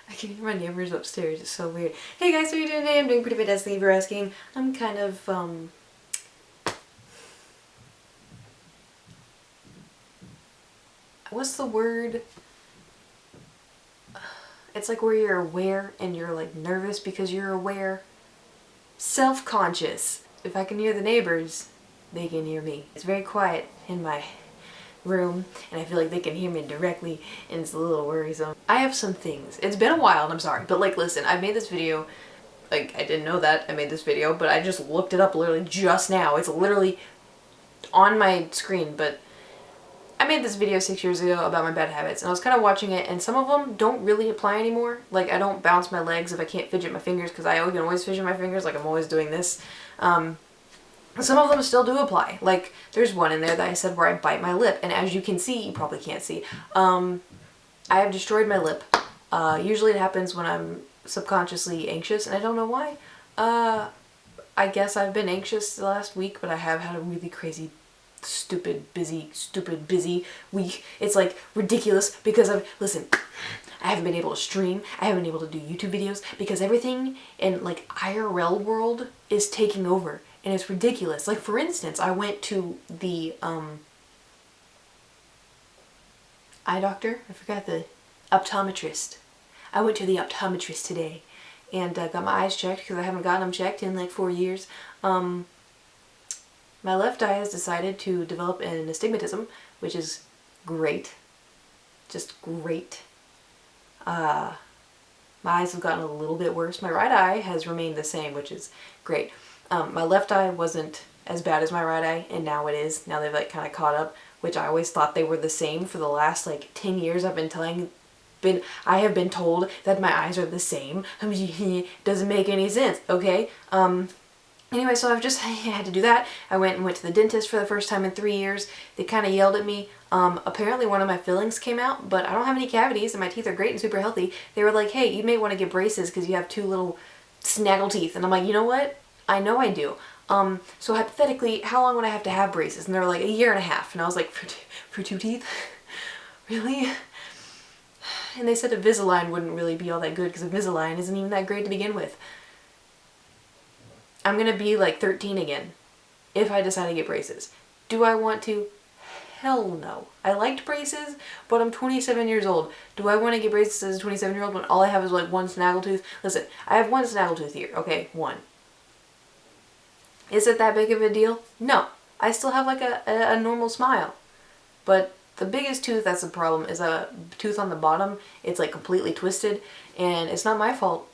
I can hear my neighbors upstairs. It's so weird. Hey guys, how are you doing today? I'm doing pretty fantastic. Thank you for asking. I'm kind of, what's the word? It's like where you're aware and you're like nervous because you're aware. Self-conscious. If I can hear the neighbors, they can hear me. It's very quiet in my room and I feel like they can hear me directly and it's a little worrisome. I have some things. It's been a while and I'm sorry, but like listen, I made this video, like I didn't know that I made this video, but I just looked it up literally just now. It's literally on my screen, but I made this video 6 years ago about my bad habits and I was kind of watching it and some of them don't really apply anymore. Like I don't bounce my legs if I can't fidget my fingers because I can always fidget my fingers, like I'm always doing this. Some of them still do apply. Like there's one in there that I said where I bite my lip and as you can see, you probably can't see, I have destroyed my lip. Usually it happens when I'm subconsciously anxious and I don't know why. I guess I've been anxious the last week, but I have had a really crazy stupid busy week. It's like ridiculous because listen, I haven't been able to stream, I haven't been able to do YouTube videos because everything in like IRL world is taking over and it's ridiculous. Like for instance, I went to the eye doctor, I forgot the optometrist. I went to the optometrist today and got my eyes checked because I haven't gotten them checked in like 4 years. My left eye has decided to develop an astigmatism, which is great. Just great. My eyes have gotten a little bit worse. My right eye has remained the same, which is great. My left eye wasn't as bad as my right eye, and now it is. Now they've like kind of caught up, which I always thought they were the same for the last like 10 years. I have been told that my eyes are the same. Doesn't make any sense, okay? Anyway, so I had to do that. I went to the dentist for the first time in 3 years. They kind of yelled at me. Apparently one of my fillings came out, but I don't have any cavities and my teeth are great and super healthy. They were like, hey, you may want to get braces because you have 2 little snaggle teeth. And I'm like, you know what? I know I do. So hypothetically, how long would I have to have braces? And they were like, 1.5 years. And I was like, for 2 teeth? Really? And they said Invisalign wouldn't really be all that good because Invisalign isn't even that great to begin with. I'm gonna be like 13 again if I decide to get braces. Do I want to? Hell no. I liked braces, but I'm 27 years old. Do I want to get braces as a 27-year-old when all I have is like 1 snaggletooth? Listen, I have 1 snaggletooth here, okay? 1. Is it that big of a deal? No. I still have like a normal smile. But the biggest tooth that's the problem is a tooth on the bottom. It's like completely twisted and it's not my fault.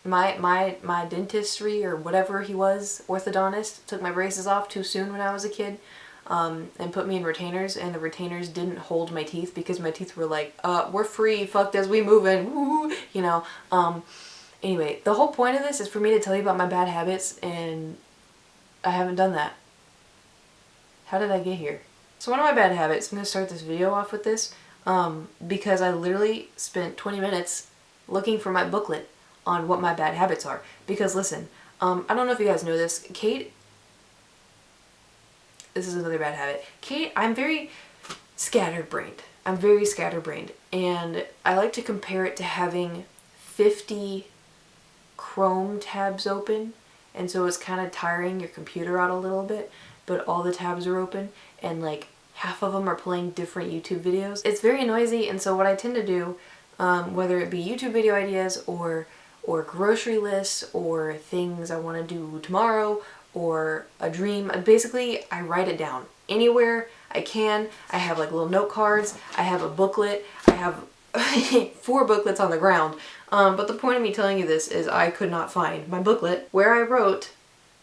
My dentistry or whatever he was, orthodontist, took my braces off too soon when I was a kid and put me in retainers, and the retainers didn't hold my teeth because my teeth were like, we're free, fuck this, we moving, woo, you know. Anyway, the whole point of this is for me to tell you about my bad habits and I haven't done that. How did I get here? So one of my bad habits, I'm going to start this video off with this because I literally spent 20 minutes looking for my booklet on what my bad habits are. Because listen, I don't know if you guys know this, Kate, this is another bad habit. Kate, I'm very scatterbrained. I'm very scatterbrained. And I like to compare it to having 50 Chrome tabs open. And so it's kind of tiring your computer out a little bit, but all the tabs are open and like half of them are playing different YouTube videos. It's very noisy, and so what I tend to do, whether it be YouTube video ideas or grocery lists or things I want to do tomorrow or a dream, basically I write it down anywhere I can. I have like little note cards, I have a booklet, I have 4 booklets on the ground, but the point of me telling you this is I could not find my booklet where I wrote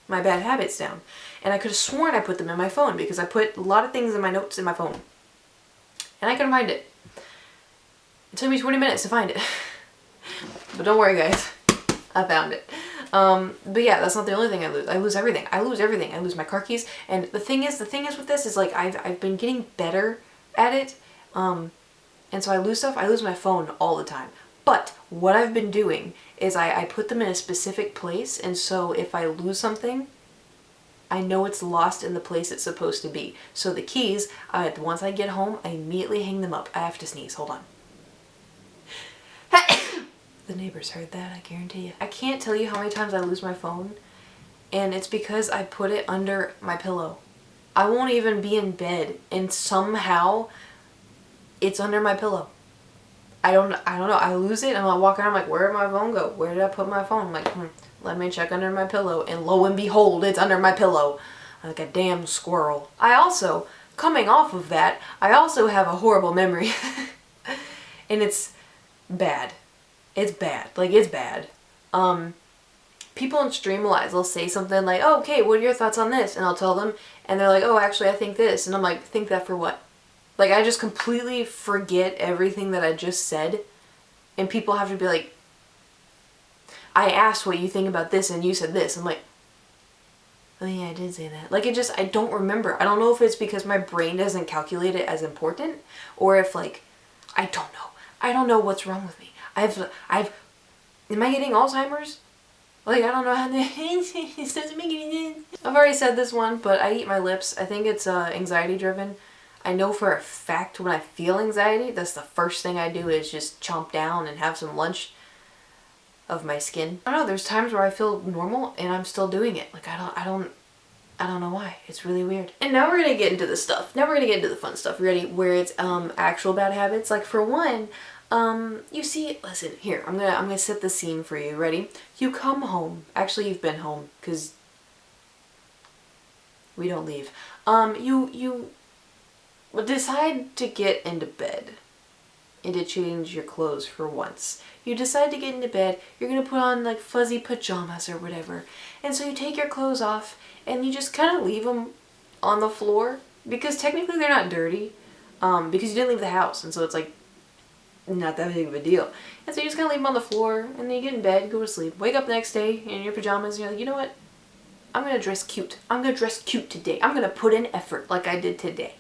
my bad habits down, and I could have sworn I put them in my phone because I put a lot of things in my notes in my phone and I couldn't find it. It took me 20 minutes to find it. But don't worry guys, I found it. But yeah, that's not the only thing I lose. I lose everything. I lose everything. I lose my car keys. And the thing is with this is like I've been getting better at it. And so I lose stuff. I lose my phone all the time. But what I've been doing is I put them in a specific place, and so if I lose something, I know it's lost in the place it's supposed to be. So the keys, once I get home, I immediately hang them up. I have to sneeze. Hold on. The neighbors heard that, I guarantee you. I can't tell you how many times I lose my phone, and it's because I put it under my pillow. I won't even be in bed, and somehow it's under my pillow. I don't know. I lose it, and I walk around, I'm like, where did my phone go? Where did I put my phone? I'm like, let me check under my pillow, and lo and behold, it's under my pillow. I'm like a damn squirrel. I also, coming off of that, I also have a horrible memory. And it's bad. It's bad. Like, it's bad. People in Streamalize will say something like, oh, okay, what are your thoughts on this? And I'll tell them, and they're like, oh, actually, I think this. And I'm like, think that for what? Like, I just completely forget everything that I just said. And people have to be like, I asked what you think about this, and you said this. I'm like, oh yeah, I did say that. Like, I don't remember. I don't know if it's because my brain doesn't calculate it as important, or if, like, I don't know. I don't know what's wrong with me. am I getting Alzheimer's? Like, I don't know how it doesn't make any sense. I've already said this one, but I eat my lips. I think it's anxiety driven. I know for a fact when I feel anxiety, that's the first thing I do is just chomp down and have some lunch of my skin. I don't know, there's times where I feel normal and I'm still doing it. Like, I don't know why. It's really weird. And now we're gonna get into the stuff. Now we're gonna get into the fun stuff. You ready? Where it's actual bad habits. Like, for one, you see, listen, here, I'm gonna set the scene for you. Ready? You come home. Actually, you've been home because we don't leave. You decide to get into bed and to change your clothes for once. You decide to get into bed, you're gonna put on like fuzzy pajamas or whatever. And so you take your clothes off and you just kind of leave them on the floor because technically they're not dirty because you didn't leave the house. And so it's like not that big of a deal. And so you just kind of leave them on the floor and then you get in bed, go to sleep, wake up the next day in your pajamas and you're like, you know what? I'm gonna dress cute. I'm gonna dress cute today. I'm gonna put in effort like I did today.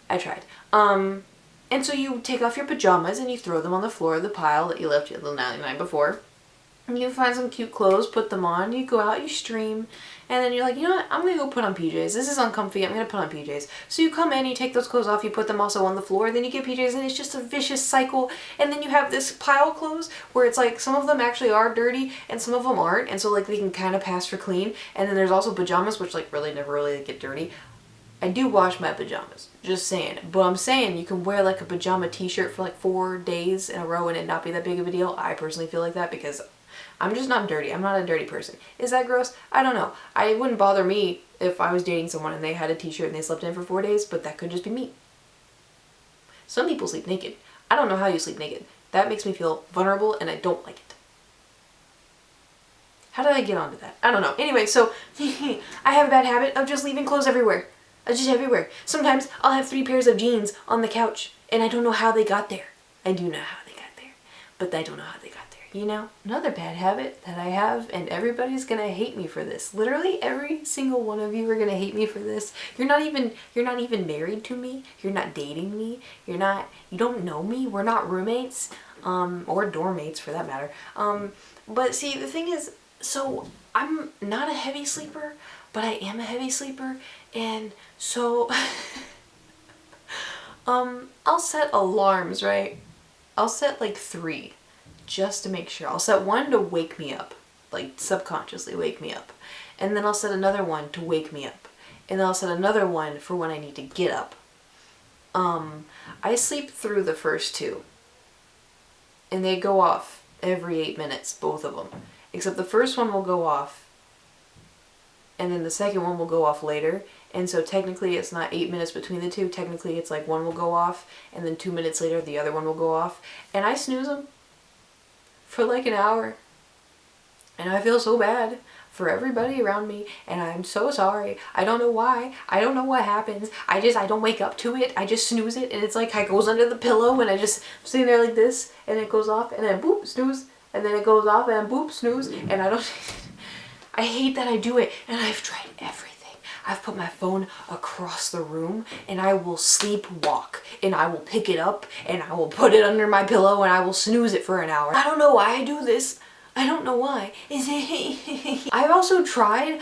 I tried. And so you take off your pajamas and you throw them on the floor of the pile that you left the night before. And you find some cute clothes, put them on, you go out, you stream, and then you're like, you know what, I'm gonna go put on PJs. This is uncomfy, I'm gonna put on PJs. So you come in, you take those clothes off, you put them also on the floor, then you get PJs, and it's just a vicious cycle. And then you have this pile of clothes where it's like some of them actually are dirty and some of them aren't, and so like they can kind of pass for clean. And then there's also pajamas, which like really never really get dirty. I do wash my pajamas, just saying. But I'm saying you can wear like a pajama t-shirt for like 4 days in a row and it not be that big of a deal. I personally feel like that because I'm just not dirty. I'm not a dirty person. Is that gross? I don't know. It wouldn't bother me if I was dating someone and they had a t-shirt and they slept in for 4 days, but that could just be me. Some people sleep naked. I don't know how you sleep naked. That makes me feel vulnerable and I don't like it. How did I get onto that? I don't know. Anyway, so I have a bad habit of just leaving clothes everywhere. Just everywhere. Sometimes I'll have 3 pairs of jeans on the couch and I don't know how they got there. I do know how they got there, but I don't know how they got there, you know? Another bad habit that I have, and everybody's gonna hate me for this. Literally every single one of you are gonna hate me for this. You're not even married to me. You're not dating me. You don't know me. We're not roommates, or dorm mates for that matter. But see, the thing is, so I'm not a heavy sleeper, but I am a heavy sleeper, and so I'll set alarms, right? I'll set like 3 just to make sure. I'll set 1 to wake me up, like subconsciously wake me up, and then I'll set another 1 to wake me up, and then I'll set another 1 for when I need to get up. I sleep through the first 2 and they go off every 8 minutes, both of them, except the first one will go off and then the second one will go off later. And so technically it's not 8 minutes between the 2. Technically it's like 1 will go off and then 2 minutes later the other one will go off. And I snooze them for like an hour. And I feel so bad for everybody around me. And I'm so sorry. I don't know why. I don't know what happens. I don't wake up to it. I just snooze it. And it's like it goes under the pillow and I'm sitting there like this. And it goes off and then boop, snooze. And then it goes off and then boop, snooze. And I hate that I do it, and I've tried everything. I've put my phone across the room, and I will sleepwalk, and I will pick it up, and I will put it under my pillow, and I will snooze it for an hour. I don't know why I do this. I don't know why. I've also tried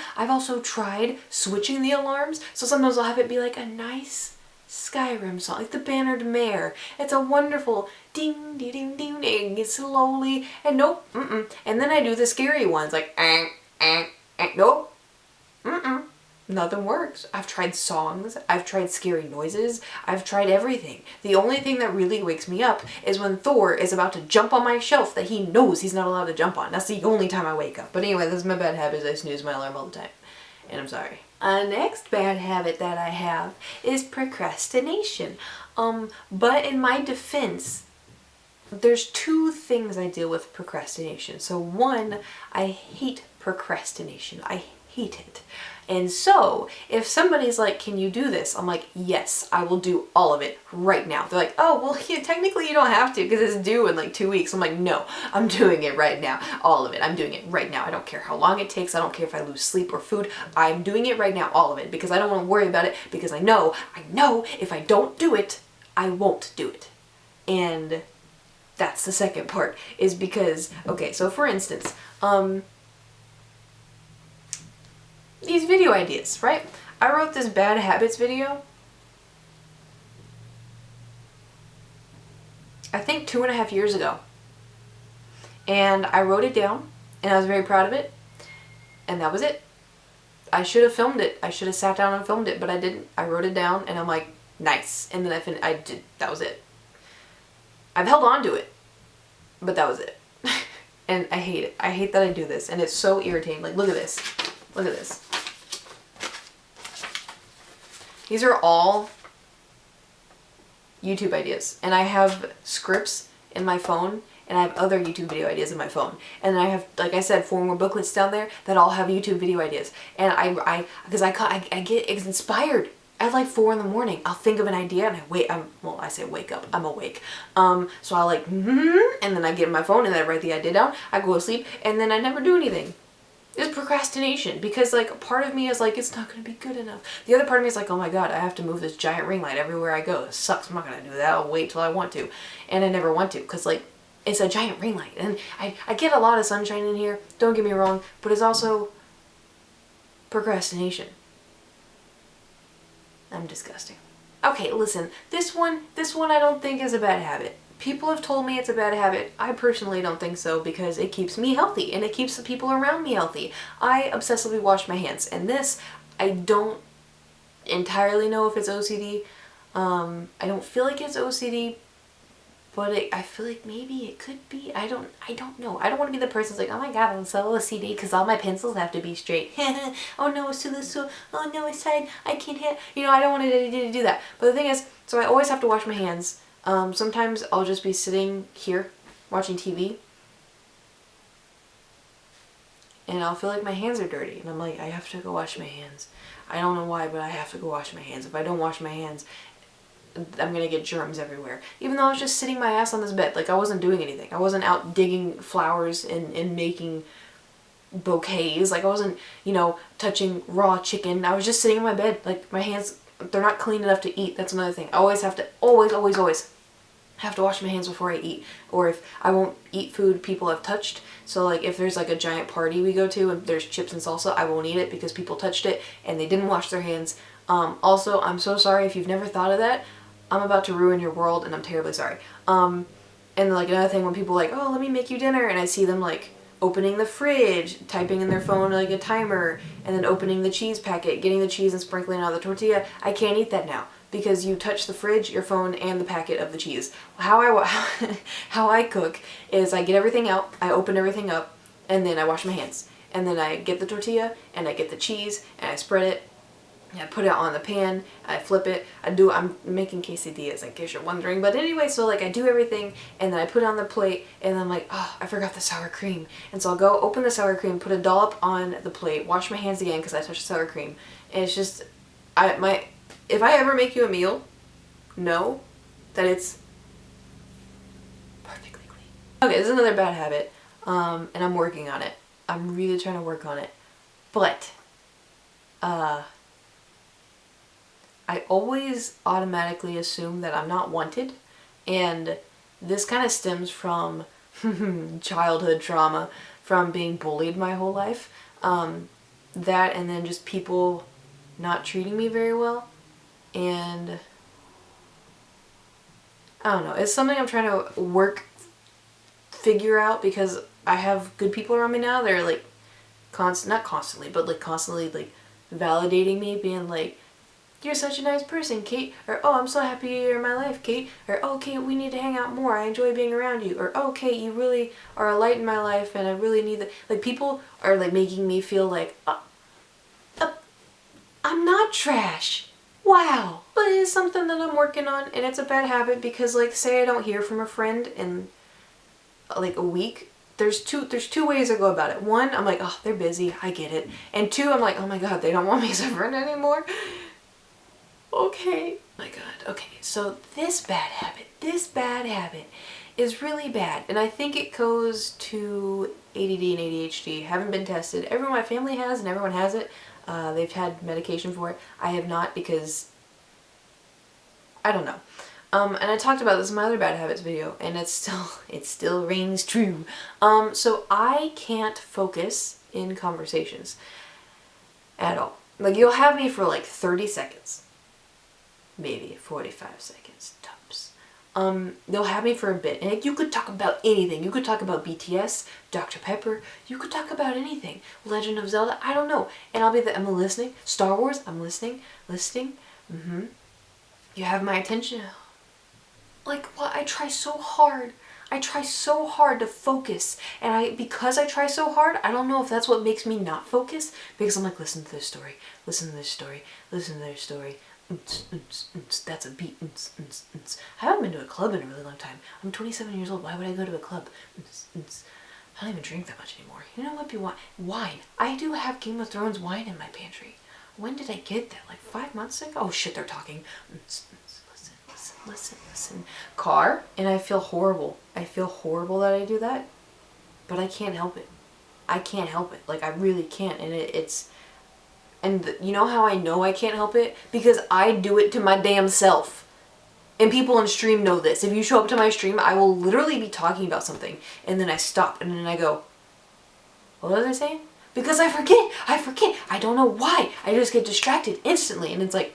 switching the alarms, so sometimes I'll have it be like a nice Skyrim song, like the Bannered Mare. It's a wonderful ding, ding, ding, ding, ding, slowly, and nope, and then I do the scary ones, like, nope, nothing works. I've tried songs, I've tried scary noises, I've tried everything. The only thing that really wakes me up is when Thor is about to jump on my shelf that he knows he's not allowed to jump on. That's the only time I wake up. But anyway, this is my bad habit, I snooze my alarm all the time. And I'm sorry. Next bad habit that I have is procrastination. But in my defense, there's two things I deal with procrastination. So one, I hate procrastination. I hate it. And so if somebody's like, can you do this? I'm like, yes, I will do all of it right now. They're like, oh, well, yeah, technically you don't have to because it's due in like 2 weeks. I'm like, no, I'm doing it right now. All of it. I'm doing it right now. I don't care how long it takes. I don't care if I lose sleep or food. I'm doing it right now, all of it, because I don't want to worry about it, because I know if I don't do it, I won't do it. And that's the second part, is because, okay, so for instance, these video ideas, right? I wrote this bad habits video, I think 2.5 years ago. And I wrote it down, and I was very proud of it, and that was it. I should have filmed it. I should have sat down and filmed it, but I didn't. I wrote it down, and I'm like, nice. And then I did, that was it. I've held on to it, but that was it. And I hate it. I hate that I do this, and it's so irritating. Like, look at this. Look at this. These are all YouTube ideas, and I have scripts in my phone, and I have other YouTube video ideas in my phone, and I have, like I said, 4 more booklets down there that all have YouTube video ideas. And I get inspired at like 4 in the morning. I'll think of an idea and I say wake up, I'm awake. So I like, and then I get my phone and then I write the idea down, I go to sleep, and then I never do anything. It's procrastination, because like part of me is like, it's not going to be good enough. The other part of me is like, oh my god, I have to move this giant ring light everywhere I go. It sucks. I'm not going to do that. I'll wait till I want to. And I never want to, because like, it's a giant ring light. And I get a lot of sunshine in here, don't get me wrong, but it's also procrastination. I'm disgusting. Okay, listen, this one I don't think is a bad habit. People have told me it's a bad habit. I personally don't think so, because it keeps me healthy and it keeps the people around me healthy. I obsessively wash my hands, and this, I don't entirely know if it's OCD. I don't feel like it's OCD, but I feel like maybe it could be. I don't know. I don't want to be the person that's like, oh my god, I'm so OCD because all my pencils have to be straight. Oh no, it's to this, oh no, it's tight, I can't hit. You know, I don't want to do that. But the thing is, so I always have to wash my hands. Sometimes I'll just be sitting here watching TV, and I'll feel like my hands are dirty, and I'm like, I have to go wash my hands. I don't know why, but I have to go wash my hands. If I don't wash my hands, I'm gonna get germs everywhere. Even though I was just sitting my ass on this bed, like I wasn't doing anything. I wasn't out digging flowers and making bouquets. Like I wasn't, you know, touching raw chicken. I was just sitting in my bed. Like my hands, they're not clean enough to eat. That's another thing. I always have to, always have to wash my hands before I eat. Or if I won't eat food people have touched. So like if there's like a giant party we go to and there's chips and salsa, I won't eat it because people touched it and they didn't wash their hands. Also, I'm so sorry if you've never thought of that. I'm about to ruin your world and I'm terribly sorry. And like another thing, when people are like, oh, let me make you dinner, and I see them like opening the fridge, typing in their phone like a timer, and then opening the cheese packet, getting the cheese and sprinkling it on the tortilla, I can't eat that now because you touch the fridge, your phone, and the packet of the cheese. How I cook is I get everything out, I open everything up, and then I wash my hands. And then I get the tortilla, and I get the cheese, and I spread it, I put it on the pan, I flip it, I'm making quesadillas in case you're wondering, but anyway, so like I do everything, and then I put it on the plate, and then I'm like, oh, I forgot the sour cream, and so I'll go open the sour cream, put a dollop on the plate, wash my hands again because I touched the sour cream, and it's just, if I ever make you a meal, know that it's perfectly clean. Okay, this is another bad habit, and I'm working on it. I'm really trying to work on it, but, I always automatically assume that I'm not wanted, and this kind of stems from childhood trauma, from being bullied my whole life. That, and then just people not treating me very well, and I don't know. It's something I'm trying to figure out because I have good people around me now. They're like not constantly, but like constantly like validating me, being like, "You're such a nice person, Kate," or "Oh, I'm so happy you're in my life, Kate," or "Oh, Kate, we need to hang out more. I enjoy being around you," or "Oh, Kate, you really are a light in my life, and I really need that." Like people are like making me feel like I'm not trash. Wow. But it is something that I'm working on, and it's a bad habit because, like, say I don't hear from a friend in like a week. There's two ways I go about it. One, I'm like, oh, they're busy. I get it. And two, I'm like, oh my god, they don't want me as a friend anymore. Okay. My god. Okay. So this bad habit is really bad, and I think it goes to ADD and ADHD. Haven't been tested. Everyone in my family has, and everyone has it. They've had medication for it. I have not because I don't know. And I talked about this in my other bad habits video, and it still rings true. So I can't focus in conversations at all. Like, you'll have me for like 30 seconds, maybe 45 seconds tops. They'll have me for a bit, and you could talk about anything. You could talk about BTS, Dr. Pepper. You could talk about anything. Legend of Zelda. I don't know. And I'm listening. Star Wars. I'm listening. You have my attention. Like, what? I try so hard. I try so hard to focus, and because I try so hard, I don't know if that's what makes me not focus, because I'm like, listen to this story, listen to this story, listen to their story. That's a beat. I haven't been to a club in a really long time. I'm 27 years old. Why would I go to a club? I don't even drink that much anymore. You know what? Wine. I do have Game of Thrones wine in my pantry. When did I get that? Like 5 months ago? Oh shit, they're talking. Listen. Car, and I feel horrible. I feel horrible that I do that, but I can't help it. I can't help it. Like, I really can't, and you know how I know I can't help it? Because I do it to my damn self. And people on stream know this. If you show up to my stream, I will literally be talking about something, and then I stop, and then I go, what was I saying? Because I forget. I don't know why. I just get distracted instantly, and it's like,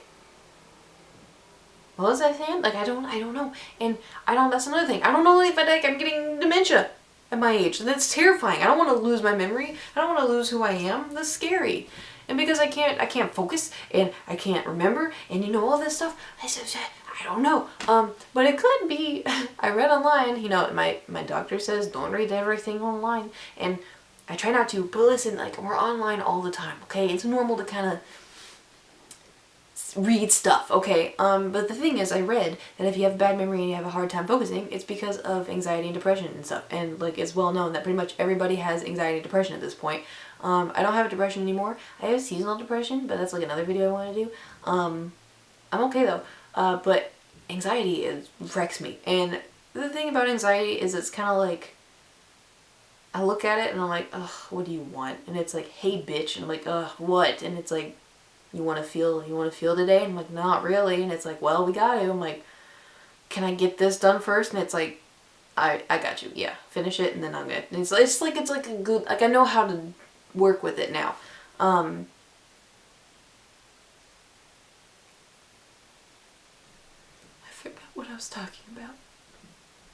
what was I saying? Like, I don't know. And that's another thing. I don't know if I'm getting dementia at my age. That's terrifying. I don't want to lose my memory. I don't want to lose who I am. That's scary. And because I can't focus, and I can't remember, and you know all this stuff, I don't know. But it could be, I read online, you know, my doctor says don't read everything online. And I try not to, but listen, like, we're online all the time, okay? It's normal to kind of read stuff, okay? But the thing is, I read that if you have bad memory and you have a hard time focusing, it's because of anxiety and depression and stuff. And like, it's well known that pretty much everybody has anxiety and depression at this point. I don't have depression anymore. I have seasonal depression, but that's like another video I want to do. I'm okay though. But anxiety wrecks me. And the thing about anxiety is it's kind of like, I look at it and I'm like, ugh, what do you want? And it's like, hey bitch. And I'm like, ugh, what? And it's like, you want to feel today? And I'm like, not really. And it's like, well, we got to. I'm like, can I get this done first? And it's like, I got you. Yeah, finish it and then I'm good. And it's like a good, like, I know how to work with it now. I forgot what I was talking about.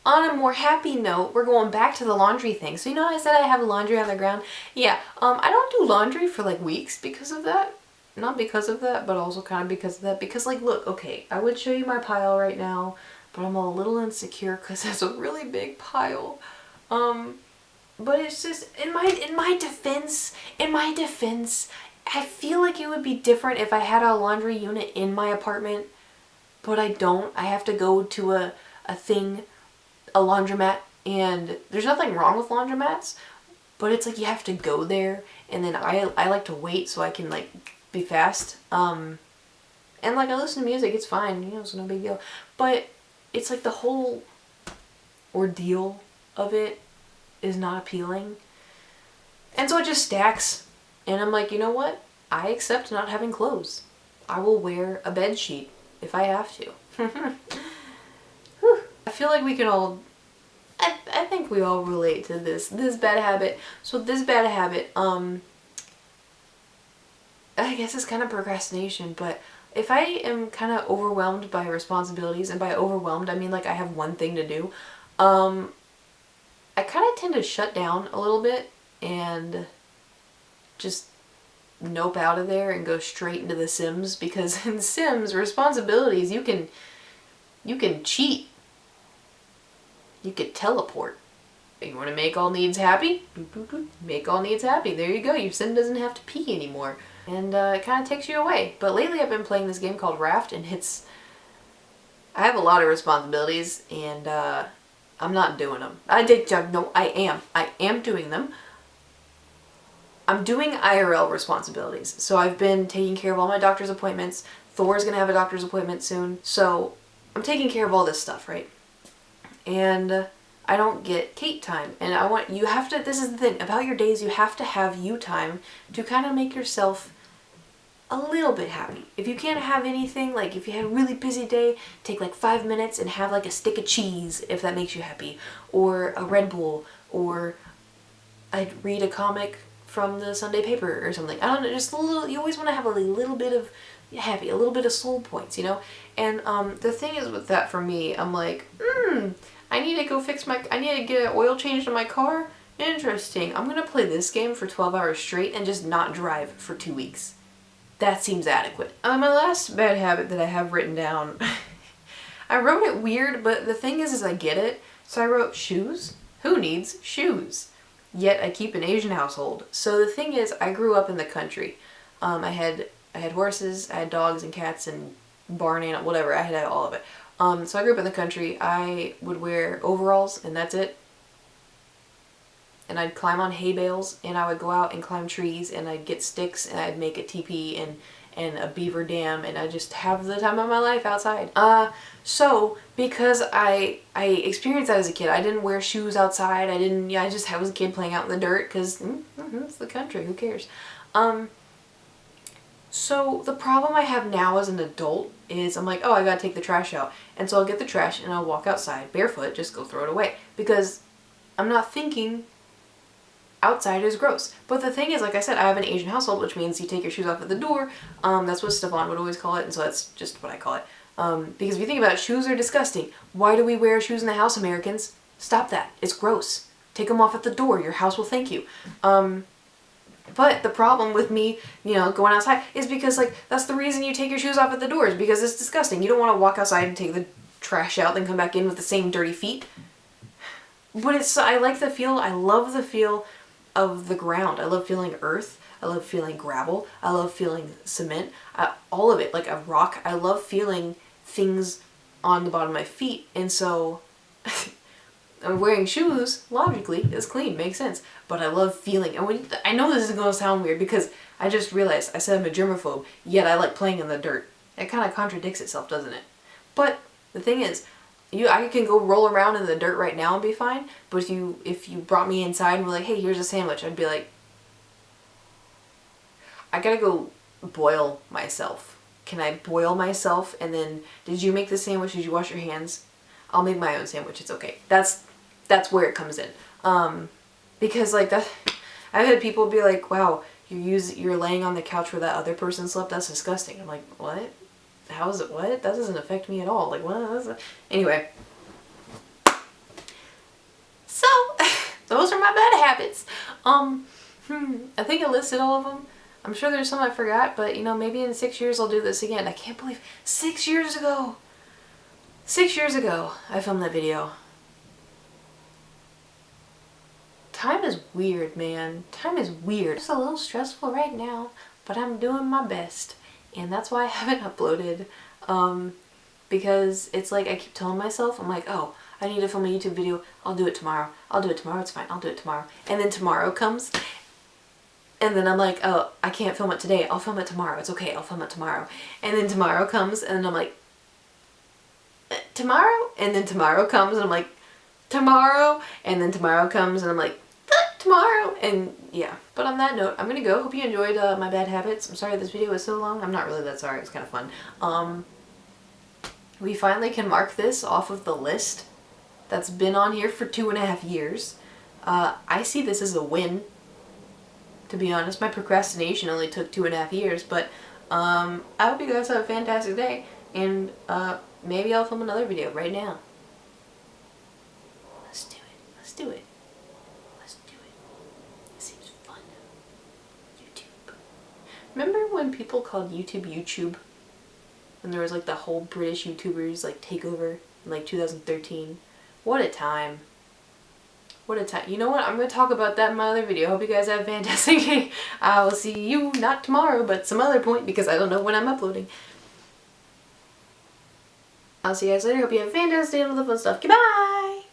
On a more happy note, we're going back to the laundry thing. So you know how I said I have laundry on the ground? Yeah, I don't do laundry for like weeks because of that. Not because of that, but also kind of because of that. Because, like, look, okay, I would show you my pile right now, but I'm a little insecure because it's a really big pile. But it's just, in my defense, I feel like it would be different if I had a laundry unit in my apartment, but I don't. I have to go to a laundromat, and there's nothing wrong with laundromats, but it's like you have to go there, and then I like to wait so I can, like, be fast. And like, I listen to music, it's fine, you know, it's no big deal. But it's like the whole ordeal of it is not appealing. And so it just stacks. And I'm like, you know what? I accept not having clothes. I will wear a bed sheet if I have to. I feel like we can all, I think we all relate to this bad habit. So this bad habit, I guess it's kind of procrastination, but if I am kind of overwhelmed by responsibilities, and by overwhelmed I mean like I have one thing to do, I kind of tend to shut down a little bit and just nope out of there and go straight into The Sims, because in Sims, responsibilities, you can cheat. You could teleport. You want to make all needs happy? Make all needs happy. There you go. Your sim doesn't have to pee anymore. And it kind of takes you away. But lately I've been playing this game called Raft, and I have a lot of responsibilities, and I'm not doing them. I am doing them. I'm doing IRL responsibilities. So I've been taking care of all my doctor's appointments. Thor's gonna have a doctor's appointment soon. So I'm taking care of all this stuff, right? And I don't get Kate time. And this is the thing, about your days, you have to have you time to kind of make yourself a little bit happy. If you can't have anything, like if you had a really busy day, take like 5 minutes and have like a stick of cheese, if that makes you happy. Or a Red Bull, or I'd read a comic from the Sunday paper or something. I don't know, just a little, you always want to have a little bit of happy, a little bit of soul points, you know? And the thing is with that for me, I'm like, I need to go I need to get an oil changed in my car? Interesting. I'm gonna play this game for 12 hours straight and just not drive for 2 weeks. That seems adequate. My last bad habit that I have written down, I wrote it weird, but the thing is I get it. So I wrote shoes. Who needs shoes? Yet I keep an Asian household. So the thing is, I grew up in the country. I had horses, I had dogs and cats and barn animals, whatever. I had all of it. So I grew up in the country. I would wear overalls and that's it. And I'd climb on hay bales, and I would go out and climb trees, and I'd get sticks, and I'd make a teepee and a beaver dam, and I'd just have the time of my life outside. So because I experienced that as a kid, I didn't wear shoes outside. I was a kid playing out in the dirt because it's the country. Who cares? So the problem I have now as an adult is I'm like, oh, I gotta take the trash out. And so I'll get the trash and I'll walk outside barefoot, just go throw it away. Because I'm not thinking outside is gross. But the thing is, like I said, I have an Asian household, which means you take your shoes off at the door. That's what Stefan would always call it, and so that's just what I call it. Because if you think about it, shoes are disgusting. Why do we wear shoes in the house, Americans? Stop that. It's gross. Take them off at the door. Your house will thank you. But the problem with me, going outside is because, like, that's the reason you take your shoes off at the doors, because it's disgusting. You don't want to walk outside and take the trash out, then come back in with the same dirty feet. But I like the feel, I love the feel of the ground. I love feeling earth. I love feeling gravel. I love feeling cement. All of it, like a rock. I love feeling things on the bottom of my feet. And so wearing shoes, logically, is clean, makes sense. But I love feeling, and I know this is going to sound weird because I just realized I said I'm a germaphobe, yet I like playing in the dirt. It kind of contradicts itself, doesn't it? But the thing is, I can go roll around in the dirt right now and be fine, but if you brought me inside and were like, hey, here's a sandwich, I'd be like, I gotta go boil myself. Can I boil myself? And then, did you make the sandwich? Did you wash your hands? I'll make my own sandwich. It's okay. That's where it comes in. Because like that, I've had people be like, wow, you're laying on the couch where that other person slept. That's disgusting. I'm like, what? How is it? What? That doesn't affect me at all. Like, what? Anyway. So, those are my bad habits. I think I listed all of them. I'm sure there's some I forgot, but maybe in 6 years I'll do this again. I can't believe 6 years ago. 6 years ago, I filmed that video. Time is weird, man. Time is weird. It's a little stressful right now, but I'm doing my best. And that's why I haven't uploaded, because it's like I keep telling myself, I'm like, oh, I need to film a YouTube video, I'll do it tomorrow, it's fine, I'll do it tomorrow. And then tomorrow comes, and then I'm like, oh, I can't film it today, I'll film it tomorrow, it's okay, I'll film it tomorrow. And then tomorrow comes, and I'm like, tomorrow? And then tomorrow comes, and I'm like, tomorrow? And then tomorrow comes, and I'm like, tomorrow, and yeah. But on that note, I'm gonna go. Hope you enjoyed my bad habits. I'm sorry this video was so long. I'm not really that sorry. It was kind of fun. We finally can mark this off of the list that's been on here for 2.5 years. I see this as a win, to be honest. My procrastination only took 2.5 years, but I hope you guys have a fantastic day, and maybe I'll film another video right now. Let's do it. Let's do it. Let's do it. It seems fun. YouTube. Remember when people called YouTube? When there was like the whole British YouTubers like takeover in like 2013. What a time. What a time. You know what? I'm going to talk about that in my other video. Hope you guys have a fantastic day. I will see you not tomorrow, but some other point because I don't know when I'm uploading. I'll see you guys later. Hope you have a fantastic day and all the fun stuff. Goodbye!